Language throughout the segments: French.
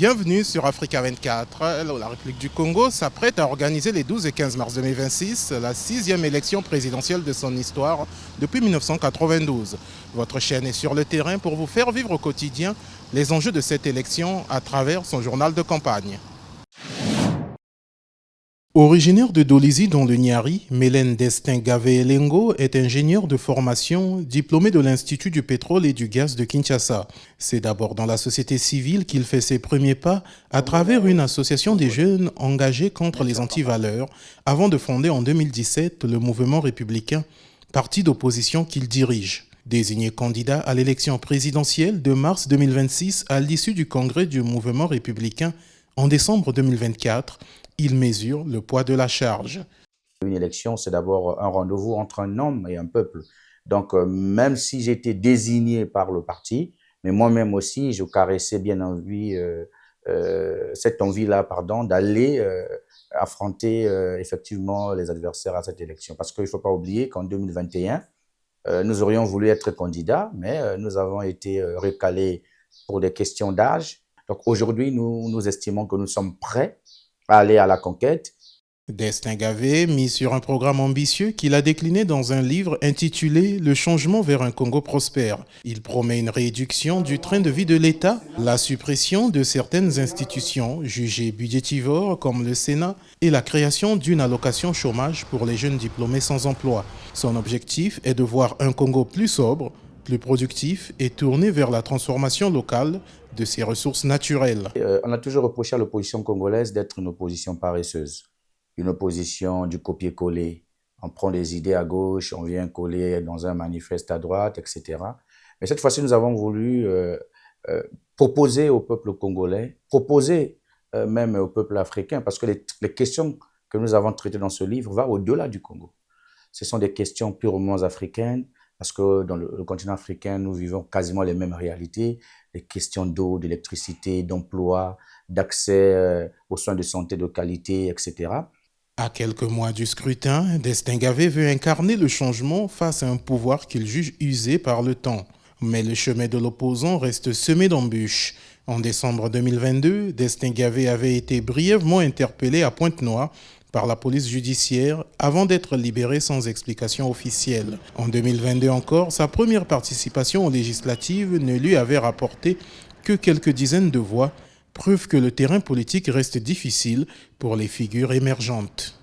Bienvenue sur Africa 24. La République du Congo s'apprête à organiser les 12 et 15 mars 2026 la 6e élection présidentielle de son histoire depuis 1992. Votre chaîne est sur le terrain pour vous faire vivre au quotidien les enjeux de cette élection à travers son journal de campagne. Originaire de Dolisie dans le Niari, Mélène Destin-Gavé-Elengo est ingénieure de formation, diplômée de l'Institut du pétrole et du gaz de Kinshasa. C'est d'abord dans la société civile qu'il fait ses premiers pas à travers une association des jeunes engagés contre les antivaleurs, avant de fonder en 2017 le mouvement républicain, parti d'opposition qu'il dirige. Désigné candidat à l'élection présidentielle de mars 2026 à l'issue du congrès du mouvement républicain en décembre 2024, il mesure le poids de la charge. Une élection, c'est d'abord un rendez-vous entre un homme et un peuple. Donc, même si j'étais désigné par le parti, mais moi-même aussi, je caressais bien cette envie-là, d'aller affronter effectivement les adversaires à cette élection. Parce qu'il ne faut pas oublier qu'en 2021, nous aurions voulu être candidats, mais nous avons été recalés pour des questions d'âge. Donc, aujourd'hui, nous estimons que nous sommes prêts à aller à la conquête. Destin-Gavé mis sur un programme ambitieux qu'il a décliné dans un livre intitulé « Le changement vers un Congo prospère ». Il promet une réduction du train de vie de l'État, la suppression de certaines institutions jugées budgétivores comme le Sénat et la création d'une allocation chômage pour les jeunes diplômés sans emploi. Son objectif est de voir un Congo plus sobre, plus productif et tourné vers la transformation locale de ses ressources naturelles. On a toujours reproché à l'opposition congolaise d'être une opposition paresseuse, une opposition du copier-coller. On prend des idées à gauche, on vient coller dans un manifeste à droite, etc. Mais cette fois-ci, nous avons voulu proposer au peuple congolais, même au peuple africain, parce que les questions que nous avons traitées dans ce livre vont au-delà du Congo. Ce sont des questions purement africaines, parce que dans le continent africain, nous vivons quasiment les mêmes réalités, les questions d'eau, d'électricité, d'emploi, d'accès aux soins de santé de qualité, etc. À quelques mois du scrutin, Destin-Gavé veut incarner le changement face à un pouvoir qu'il juge usé par le temps. Mais le chemin de l'opposant reste semé d'embûches. En décembre 2022, Destin-Gavé avait été brièvement interpellé à Pointe-Noire par la police judiciaire avant d'être libéré sans explication officielle. En 2022 encore, sa première participation aux législatives ne lui avait rapporté que quelques dizaines de voix, preuve que le terrain politique reste difficile pour les figures émergentes.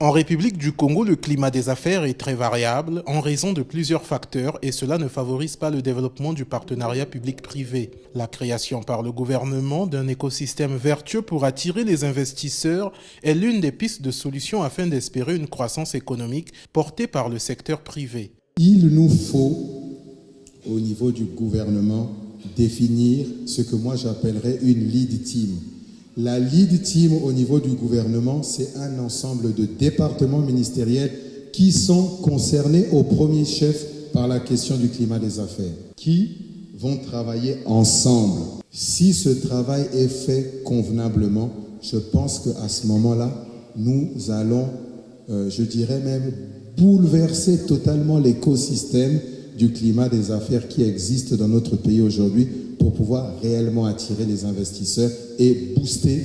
En République du Congo, le climat des affaires est très variable en raison de plusieurs facteurs et cela ne favorise pas le développement du partenariat public-privé. La création par le gouvernement d'un écosystème vertueux pour attirer les investisseurs est l'une des pistes de solution afin d'espérer une croissance économique portée par le secteur privé. Il nous faut, au niveau du gouvernement, définir ce que moi j'appellerais une lead team. La lead team au niveau du gouvernement, c'est un ensemble de départements ministériels qui sont concernés au premier chef par la question du climat des affaires, qui vont travailler ensemble. Si ce travail est fait convenablement, je pense qu'à ce moment-là, nous allons, je dirais même, bouleverser totalement l'écosystème du climat des affaires qui existe dans notre pays aujourd'hui pour pouvoir réellement attirer les investisseurs et booster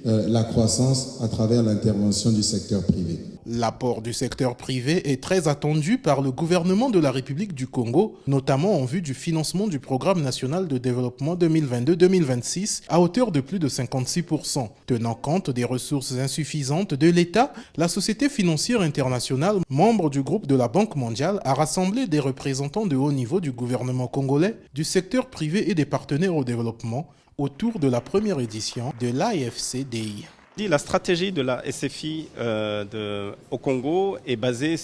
la croissance à travers l'intervention du secteur privé. L'apport du secteur privé est très attendu par le gouvernement de la République du Congo, notamment en vue du financement du Programme national de développement 2022-2026 à hauteur de plus de 56%. Tenant compte des ressources insuffisantes de l'État, la Société financière internationale, membre du groupe de la Banque mondiale, a rassemblé des représentants de haut niveau du gouvernement congolais, du secteur privé et des partenaires au développement autour de la première édition de l'AFCDI. La stratégie de la SFI au Congo est basée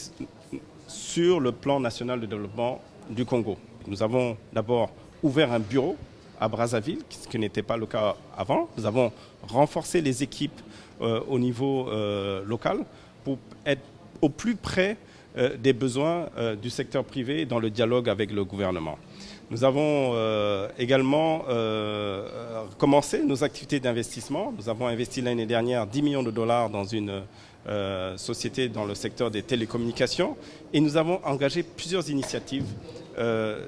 sur le plan national de développement du Congo. Nous avons d'abord ouvert un bureau à Brazzaville, ce qui n'était pas le cas avant. Nous avons renforcé les équipes au niveau local pour être au plus près des besoins du secteur privé dans le dialogue avec le gouvernement. Nous avons également commencé nos activités d'investissement. Nous avons investi l'année dernière 10 millions de dollars dans une société dans le secteur des télécommunications et nous avons engagé plusieurs initiatives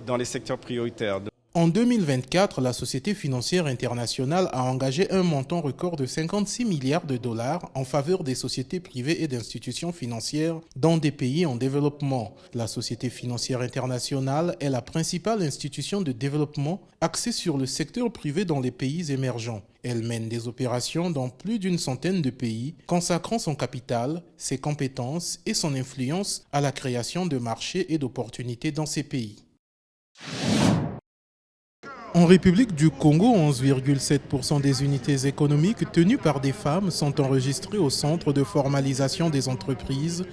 dans les secteurs prioritaires. En 2024, la Société financière internationale a engagé un montant record de 56 milliards de dollars en faveur des sociétés privées et d'institutions financières dans des pays en développement. La Société financière internationale est la principale institution de développement axée sur le secteur privé dans les pays émergents. Elle mène des opérations dans plus d'une centaine de pays, consacrant son capital, ses compétences et son influence à la création de marchés et d'opportunités dans ces pays. En République du Congo, 11,7% des unités économiques tenues par des femmes sont enregistrées au centre de formalisation des entreprises.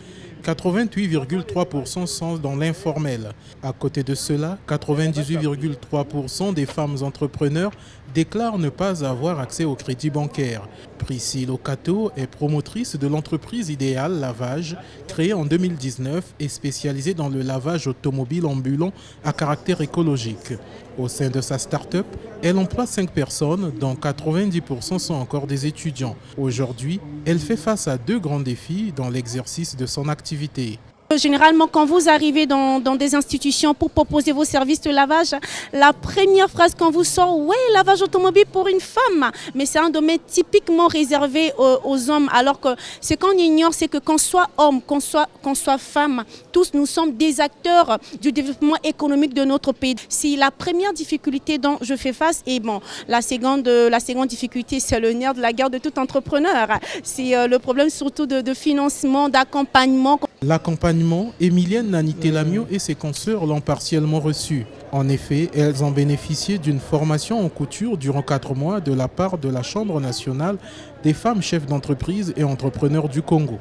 88,3% sont dans l'informel. À côté de cela, 98,3% des femmes entrepreneurs déclarent ne pas avoir accès au crédit bancaire. Priscille Okato est promotrice de l'entreprise Idéal Lavage, créée en 2019 et spécialisée dans le lavage automobile ambulant à caractère écologique. Au sein de sa start-up, elle emploie 5 personnes, dont 90% sont encore des étudiants. Aujourd'hui, elle fait face à 2 grands défis dans l'exercice de son activité. Généralement, quand vous arrivez dans des institutions pour proposer vos services de lavage, la première phrase qu'on vous sort, ouais, lavage automobile pour une femme. Mais c'est un domaine typiquement réservé aux hommes. Alors que ce qu'on ignore, c'est que qu'on soit homme, qu'on soit femme, tous nous sommes des acteurs du développement économique de notre pays. C'est la première difficulté dont je fais face. Et bon, la seconde difficulté, c'est le nerf de la guerre de tout entrepreneur. C'est le problème surtout de financement, d'accompagnement. L'accompagnement, Emilienne Nanitelamio et ses consoeurs l'ont partiellement reçu. En effet, elles ont bénéficié d'une formation en couture durant 4 mois de la part de la Chambre nationale des femmes chefs d'entreprise et entrepreneurs du Congo.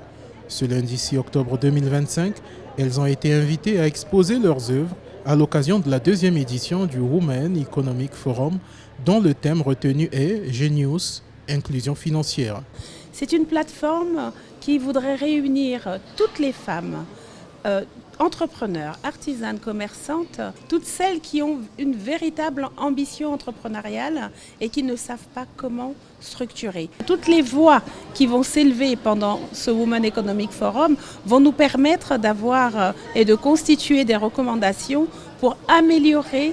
Ce lundi 6 octobre 2025, elles ont été invitées à exposer leurs œuvres à l'occasion de la 2e édition du Women Economic Forum, dont le thème retenu est Genius, inclusion financière. C'est une plateforme qui voudrait réunir toutes les femmes, entrepreneurs, artisanes, commerçantes, toutes celles qui ont une véritable ambition entrepreneuriale et qui ne savent pas comment structurer. Toutes les voix qui vont s'élever pendant ce Women Economic Forum vont nous permettre d'avoir et de constituer des recommandations pour améliorer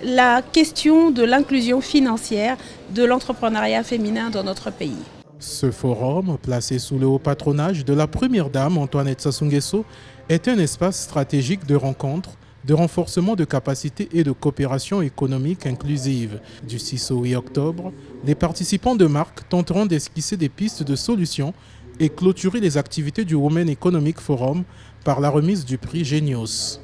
la question de l'inclusion financière de l'entrepreneuriat féminin dans notre pays. Ce forum, placé sous le haut patronage de la première dame Antoinette Sassou Nguesso, est un espace stratégique de rencontre, de renforcement de capacités et de coopération économique inclusive. Du 6 au 8 octobre, les participants de marque tenteront d'esquisser des pistes de solutions et clôturer les activités du Women Economic Forum par la remise du prix Genius.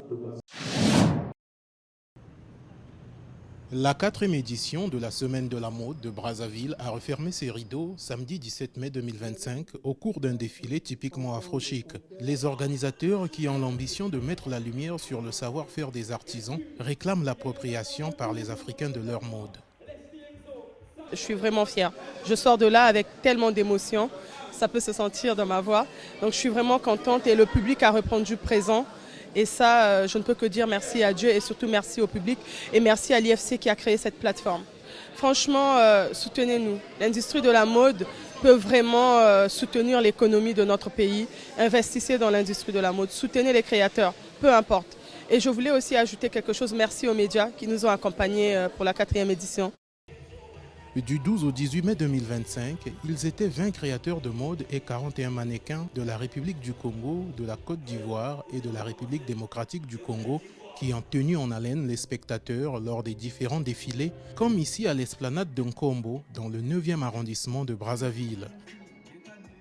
La 4e édition de la Semaine de la mode de Brazzaville a refermé ses rideaux samedi 17 mai 2025 au cours d'un défilé typiquement afro-chic. Les organisateurs, qui ont l'ambition de mettre la lumière sur le savoir-faire des artisans, réclament l'appropriation par les Africains de leur mode. Je suis vraiment fière. Je sors de là avec tellement d'émotions, ça peut se sentir dans ma voix. Donc je suis vraiment contente et le public a répondu présent. Et ça, je ne peux que dire merci à Dieu et surtout merci au public et merci à l'IFC qui a créé cette plateforme. Franchement, soutenez-nous. L'industrie de la mode peut vraiment soutenir l'économie de notre pays. Investissez dans l'industrie de la mode, soutenez les créateurs, peu importe. Et je voulais aussi ajouter quelque chose, merci aux médias qui nous ont accompagnés pour la 4e édition. Du 12 au 18 mai 2025, ils étaient 20 créateurs de mode et 41 mannequins de la République du Congo, de la Côte d'Ivoire et de la République démocratique du Congo qui ont tenu en haleine les spectateurs lors des différents défilés, comme ici à l'esplanade de Nkombo, dans le 9e arrondissement de Brazzaville.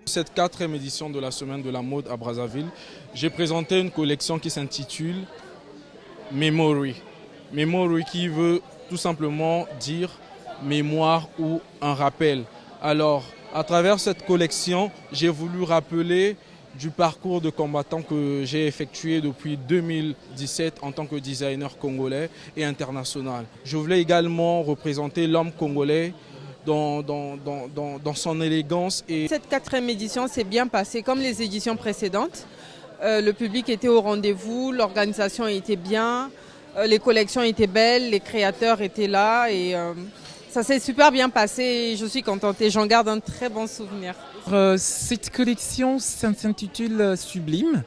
Cette 4e édition de la Semaine de la mode à Brazzaville, j'ai présenté une collection qui s'intitule Memory. Memory qui veut tout simplement dire mémoire ou un rappel. Alors, à travers cette collection, j'ai voulu rappeler du parcours de combattant que j'ai effectué depuis 2017 en tant que designer congolais et international. Je voulais également représenter l'homme congolais dans son élégance. Cette 4e édition s'est bien passée comme les éditions précédentes. Le public était au rendez-vous, l'organisation était bien, les collections étaient belles, les créateurs étaient là et Ça s'est super bien passé, je suis contente et j'en garde un très bon souvenir. Cette collection s'intitule Sublime.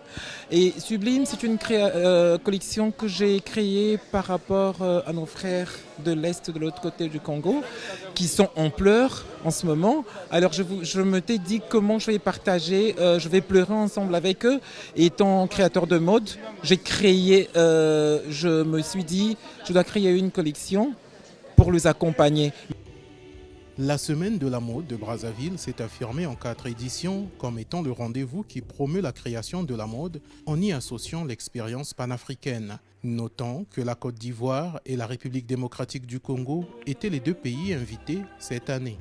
Et Sublime, c'est une collection que j'ai créée par rapport à nos frères de l'Est, de l'autre côté du Congo, qui sont en pleurs en ce moment. Alors je me t'ai dit comment je vais partager, je vais pleurer ensemble avec eux. Et étant créateur de mode, je me suis dit, je dois créer une collection pour les accompagner. La Semaine de la mode de Brazzaville s'est affirmée en 4 éditions comme étant le rendez-vous qui promeut la création de la mode en y associant l'expérience panafricaine. Notons que la Côte d'Ivoire et la République démocratique du Congo étaient les 2 pays invités cette année.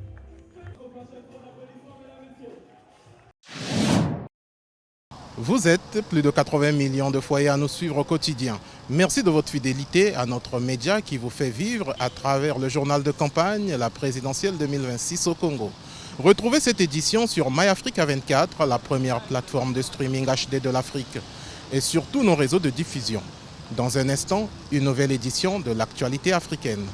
Vous êtes plus de 80 millions de foyers à nous suivre au quotidien. Merci de votre fidélité à notre média qui vous fait vivre à travers le journal de campagne, la présidentielle 2026 au Congo. Retrouvez cette édition sur MyAfrica 24, la première plateforme de streaming HD de l'Afrique, et sur tous nos réseaux de diffusion. Dans un instant, une nouvelle édition de l'actualité africaine.